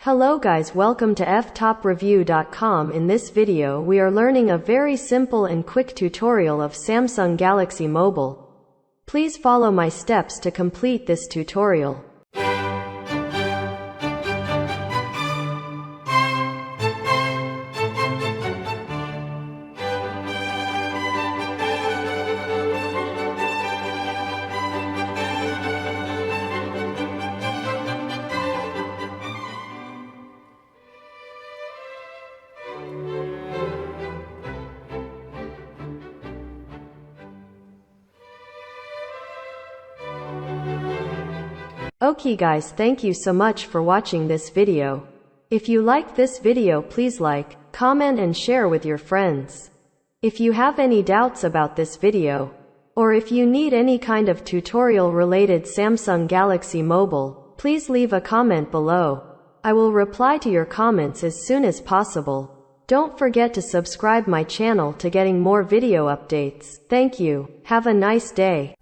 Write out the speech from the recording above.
Hello guys, welcome to Ftopreview.com. In this video we are learning a very simple and quick tutorial of Samsung Galaxy Mobile. Please follow my steps to complete this tutorial. Okay guys, thank you so much for watching this video. If you liked this video, please like, comment and share with your friends. If you have any doubts about this video, or if you need any kind of tutorial related Samsung Galaxy Mobile, please leave a comment below. I will reply to your comments as soon as possible. Don't forget to subscribe my channel to getting more video updates. Thank you. Have a nice day.